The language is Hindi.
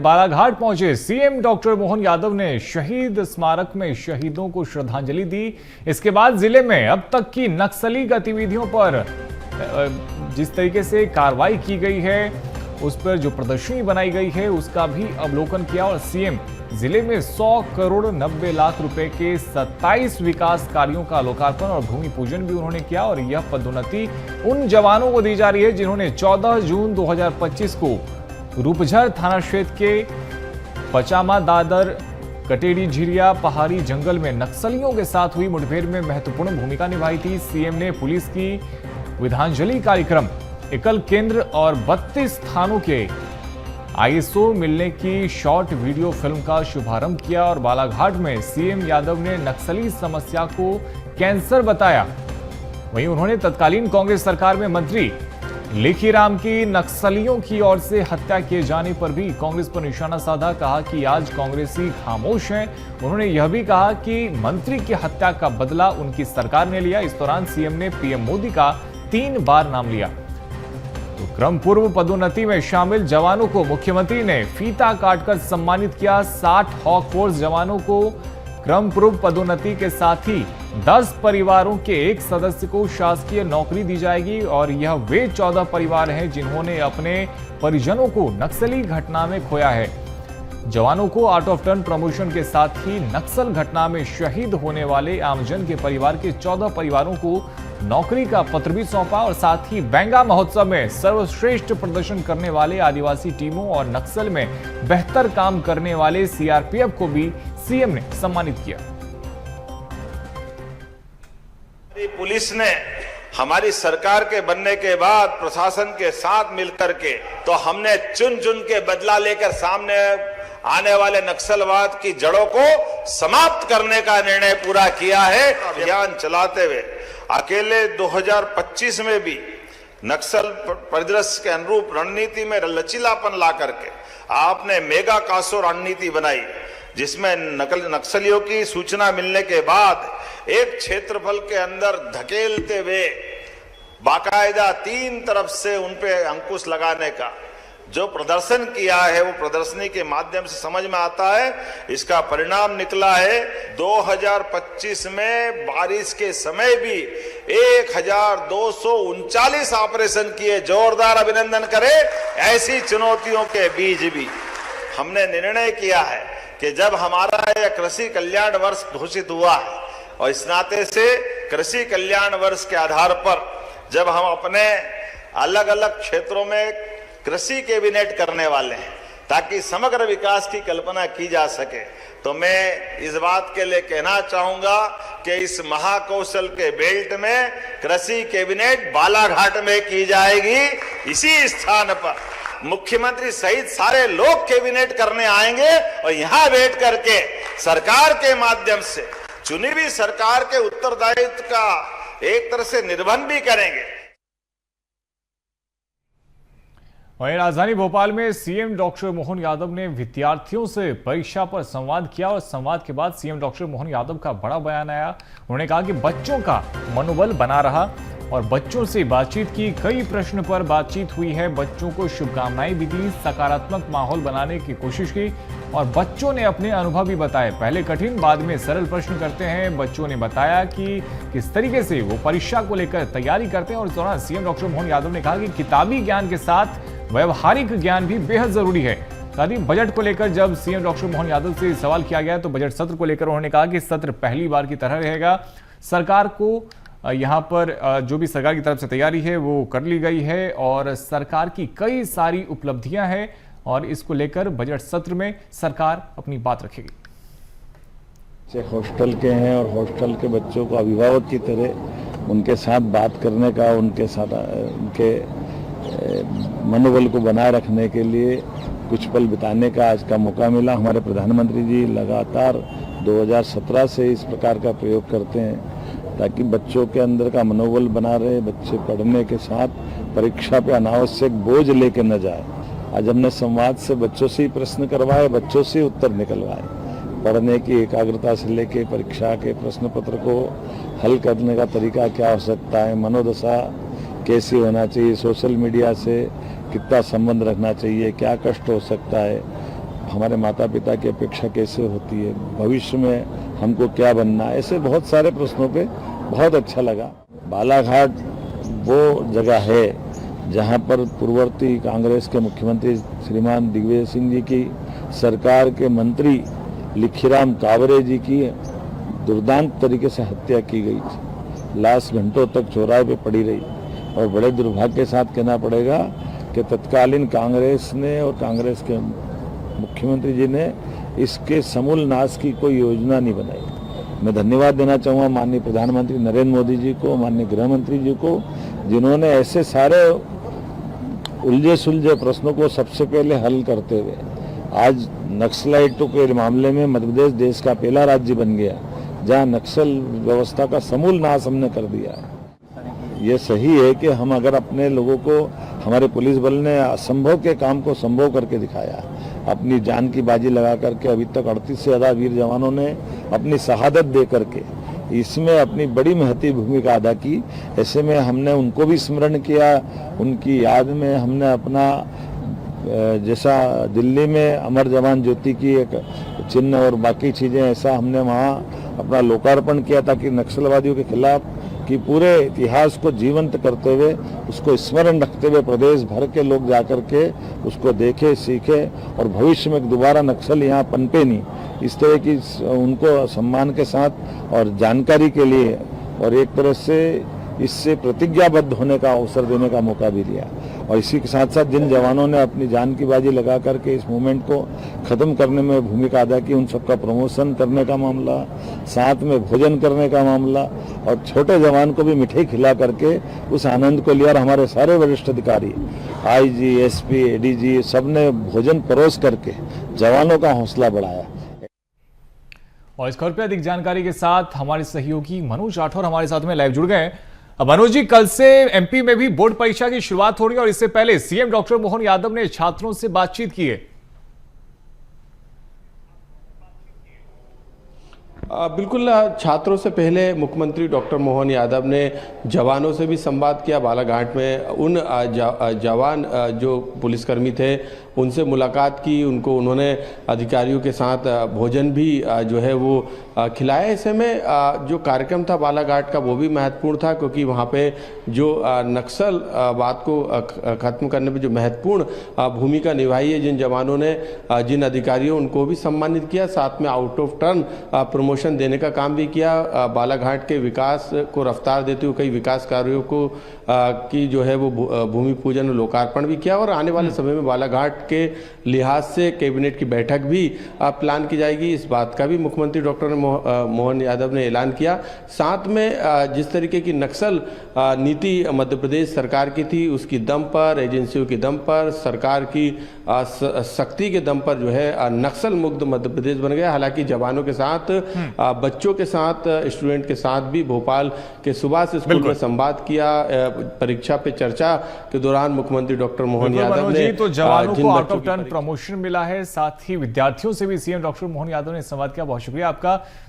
बालाघाट पहुंचे सीएम डॉक्टर मोहन यादव ने शहीद स्मारक में शहीदों को श्रद्धांजलि दी। इसके बाद जिले में अब तक की नक्सली गतिविधियों पर जिस तरीके से कार्रवाई की गई है, उस पर जो प्रदर्शनी बनाई गई है उसका भी अवलोकन किया और सीएम जिले में 100 करोड़ 90 लाख रुपए के 27 विकास कार्यों का लोकार्पण और भूमि पूजन भी उन्होंने किया। और यह पदोन्नति उन जवानों को दी जा रही है जिन्होंने 14 जून 2025 को रूपझर थाना क्षेत्र के पचामा दादर कटेड़ी झिरिया पहाड़ी जंगल में नक्सलियों के साथ हुई मुठभेड़ में महत्वपूर्ण भूमिका निभाई थी। सीएम ने पुलिस की विधांजलि कार्यक्रम, एकल केंद्र और 32 थानों के आईएसओ मिलने की शॉर्ट वीडियो फिल्म का शुभारंभ किया। और बालाघाट में सीएम यादव ने नक्सली समस्या को कैंसर बताया। वहीं उन्होंने तत्कालीन कांग्रेस सरकार में मंत्री लेखीराम की नक्सलियों की ओर से हत्या किए जाने पर भी कांग्रेस पर निशाना साधा। कहा कि आज कांग्रेसी खामोश हैं। उन्होंने यह भी कहा कि मंत्री की हत्या का बदला उनकी सरकार ने लिया। इस दौरान सीएम ने पीएम मोदी का 3 बार नाम लिया। तो क्रम पूर्व पदोन्नति में शामिल जवानों को मुख्यमंत्री ने फीता काटकर सम्मानित किया। 60 हॉक फोर्स जवानों को क्रम पूर्व पदोन्नति के साथ ही 10 परिवारों के एक सदस्य को शासकीय नौकरी दी जाएगी। और यह वे 14 परिवार हैं जिन्होंने अपने परिजनों को नक्सली घटना में खोया है। जवानों को आउट ऑफ टर्न प्रमोशन के साथ ही नक्सल घटना में शहीद होने वाले आमजन के परिवार के 14 परिवारों को नौकरी का पत्र भी सौंपा। और साथ ही बैंगा महोत्सव में सर्वश्रेष्ठ प्रदर्शन करने वाले आदिवासी टीमों और नक्सल में बेहतर काम करने वाले सीआरपीएफ को भी सीएम ने सम्मानित किया। पुलिस ने हमारी सरकार के बनने के बाद प्रशासन के साथ मिलकर के तो हमने चुन चुन के बदला लेकर सामने आने वाले नक्सलवाद की जड़ों को समाप्त करने का निर्णय पूरा किया है। अभियान चलाते हुए अकेले 2025 में भी नक्सल परिदृश्य के अनुरूप रणनीति में लचीलापन ला करके आपने मेगा कासो रणनीति बनाई, जिसमें नक्सलियों की सूचना मिलने के बाद एक क्षेत्रफल के अंदर धकेलते हुए बाकायदा 3 तरफ से उनपे अंकुश लगाने का जो प्रदर्शन किया है, वो प्रदर्शनी के माध्यम से समझ में आता है। इसका परिणाम निकला है 2025 में बारिश के समय भी 1239 ऑपरेशन किए। जोरदार अभिनंदन करें। ऐसी चुनौतियों के बीच भी हमने निर्णय किया है कि जब हमारा यह कृषि कल्याण वर्ष घोषित हुआ है और इस नाते से कृषि कल्याण वर्ष के आधार पर जब हम अपने अलग अलग क्षेत्रों में कृषि कैबिनेट करने वाले हैं ताकि समग्र विकास की कल्पना की जा सके, तो मैं इस बात के लिए कहना चाहूंगा कि इस महाकौशल के बेल्ट में कृषि कैबिनेट बालाघाट में की जाएगी। इसी स्थान पर मुख्यमंत्री सहित सारे लोग कैबिनेट करने आएंगे और यहां बैठ करके सरकार के माध्यम से चुनी हुई सरकार के उत्तरदायित्व का एक तरह से निर्वहन भी करेंगे। वहीं राजधानी भोपाल में सीएम डॉक्टर मोहन यादव ने विद्यार्थियों से परीक्षा पर संवाद किया और संवाद के बाद सीएम डॉक्टर मोहन यादव का बड़ा बयान आया। उन्होंने कहा कि बच्चों का मनोबल बना रहा और बच्चों से बातचीत की, कई प्रश्न पर बातचीत हुई है, बच्चों को शुभकामनाएं भी दी, सकारात्मक माहौल बनाने की कोशिश की और बच्चों ने अपने अनुभव भी बताए। पहले कठिन बाद में सरल प्रश्न करते हैं। बच्चों ने बताया कि किस तरीके से वो परीक्षा को लेकर तैयारी करते हैं। और इस दौरान सीएम डॉक्टर मोहन यादव ने कहा कि किताबी ज्ञान के साथ व्यवहारिक ज्ञान भी बेहद जरूरी है। साथ ही बजट को लेकर जब सीएम डॉक्टर मोहन यादव से सवाल किया गया तो बजट सत्र को लेकर उन्होंने कहा कि सत्र पहली बार की तरह रहेगा। सरकार को यहाँ पर जो भी सरकार की तरफ से तैयारी है वो कर ली गई है और सरकार की कई सारी उपलब्धियां हैं और इसको लेकर बजट सत्र में सरकार अपनी बात रखेगी। हॉस्टल के हैं और हॉस्टल के बच्चों को अभिभावक की तरह उनके साथ बात करने का, उनके साथ उनके मनोबल को बनाए रखने के लिए कुछ पल बिताने का आज का मौका मिला। हमारे प्रधानमंत्री जी लगातार 2017 से इस प्रकार का प्रयोग करते हैं ताकि बच्चों के अंदर का मनोबल बना रहे, बच्चे पढ़ने के साथ परीक्षा पे अनावश्यक बोझ लेके न जाए। आज हमने संवाद से बच्चों से ही प्रश्न करवाए, बच्चों से उत्तर निकलवाए। पढ़ने की एकाग्रता से लेके परीक्षा के प्रश्न पत्र को हल करने का तरीका क्या हो सकता है, मनोदशा कैसी होना चाहिए, सोशल मीडिया से कितना संबंध रखना चाहिए, क्या कष्ट हो सकता है, हमारे माता पिता की अपेक्षा कैसे होती है, भविष्य में हमको क्या बनना, ऐसे बहुत सारे प्रश्नों पे बहुत अच्छा लगा। बालाघाट वो जगह है जहां पर पूर्ववर्ती कांग्रेस के मुख्यमंत्री श्रीमान दिग्विजय सिंह जी की सरकार के मंत्री लिखीराम कावरे जी की दुर्दांत तरीके से हत्या की गई थी। लाश घंटों तक चौराहे पे पड़ी रही और बड़े दुर्भाग्य के साथ कहना पड़ेगा कि तत्कालीन कांग्रेस ने और कांग्रेस के मुख्यमंत्री जी ने इसके समूल नाश की कोई योजना नहीं बनाई। मैं धन्यवाद देना चाहूँगा माननीय प्रधानमंत्री नरेंद्र मोदी जी को, माननीय गृह मंत्री जी को, जिन्होंने ऐसे सारे उलझे सुलझे प्रश्नों को सबसे पहले हल करते हुए आज नक्सलाइटों के मामले में मध्य प्रदेश देश का पहला राज्य बन गया जहां नक्सल व्यवस्था का समूल नाश हमने कर दिया है। ये सही है कि हम अगर अपने लोगों को, हमारे पुलिस बल ने असंभव के काम को संभव करके दिखाया, अपनी जान की बाजी लगा करके अभी तक 38 से ज़्यादा वीर जवानों ने अपनी शहादत दे करके इसमें अपनी बड़ी महत्वपूर्ण भूमिका अदा की। ऐसे में हमने उनको भी स्मरण किया, उनकी याद में हमने अपना जैसा दिल्ली में अमर जवान ज्योति की एक चिन्ह और बाकी चीज़ें ऐसा हमने वहाँ अपना लोकार्पण किया ताकि नक्सलवादियों के खिलाफ कि पूरे इतिहास को जीवंत करते हुए उसको स्मरण रखते हुए प्रदेश भर के लोग जाकर के उसको देखे, सीखे और भविष्य में दोबारा नक्सल यहाँ पनपे नहीं, इस तरह की उनको सम्मान के साथ और जानकारी के लिए और एक तरह से इससे प्रतिज्ञाबद्ध होने का अवसर देने का मौका भी दिया। और इसी के साथ साथ जिन जवानों ने अपनी जान की बाजी लगा करके इस मूवमेंट को ख़त्म करने में भूमिका अदा की, उन सबका प्रमोशन करने का मामला, साथ में भोजन करने का मामला और छोटे जवान को भी मिठाई खिला करके उस आनंद को लिया। और हमारे सारे वरिष्ठ अधिकारी, आईजी, एसपी, एडीजी सब ने भोजन परोस करके जवानों का हौसला बढ़ाया। और इस खबर पर अधिक जानकारी के साथ हमारे सहयोगी मनोज राठौर हमारे साथ में लाइव जुड़ गए। मनोज जी, कल से एमपी में भी बोर्ड परीक्षा की शुरुआत हो रही है और इससे पहले सीएम डॉक्टर मोहन यादव ने छात्रों से बातचीत की है। बिल्कुल, छात्रों से पहले मुख्यमंत्री डॉक्टर मोहन यादव ने जवानों से भी संवाद किया। बालाघाट में उन जवान जो पुलिसकर्मी थे उनसे मुलाकात की, उन्होंने अधिकारियों के साथ भोजन भी जो है वो खिलाया। ऐसे में जो कार्यक्रम था बालाघाट का वो भी महत्वपूर्ण था क्योंकि वहाँ पे जो नक्सल बात को ख़त्म करने में जो महत्वपूर्ण भूमिका निभाई है जिन जवानों ने, जिन अधिकारियों, उनको भी सम्मानित किया। साथ में आउट ऑफ टर्न प्रमोशन देने का काम भी किया। बालाघाट के विकास को रफ्तार देते हुए कई विकास कार्यों को की जो है वो भूमि पूजन और लोकार्पण भी किया। और आने वाले समय में बालाघाट के लिहाज से कैबिनेट की बैठक भी प्लान की जाएगी, इस बात का भी मुख्यमंत्री डॉक्टर मोहन यादव ने ऐलान किया। साथ में जिस तरीके की नक्सल नीति मध्य प्रदेश सरकार की थी उसकी दम पर, एजेंसियों की दम पर, सरकार की शक्ति के दम पर जो है नक्सल मुक्त मध्य प्रदेश बन गया। हालांकि जवानों के साथ, बच्चों के साथ, स्टूडेंट के साथ भी भोपाल के सुभाष स्कूल में संवाद किया। परीक्षा पे चर्चा के दौरान मुख्यमंत्री डॉक्टर मोहन यादव ने तो जवानों को आउट ऑफ टर्न प्रमोशन मिला है, साथ ही विद्यार्थियों से भी सीएम डॉक्टर मोहन यादव ने संवाद किया। बहुत शुक्रिया आपका।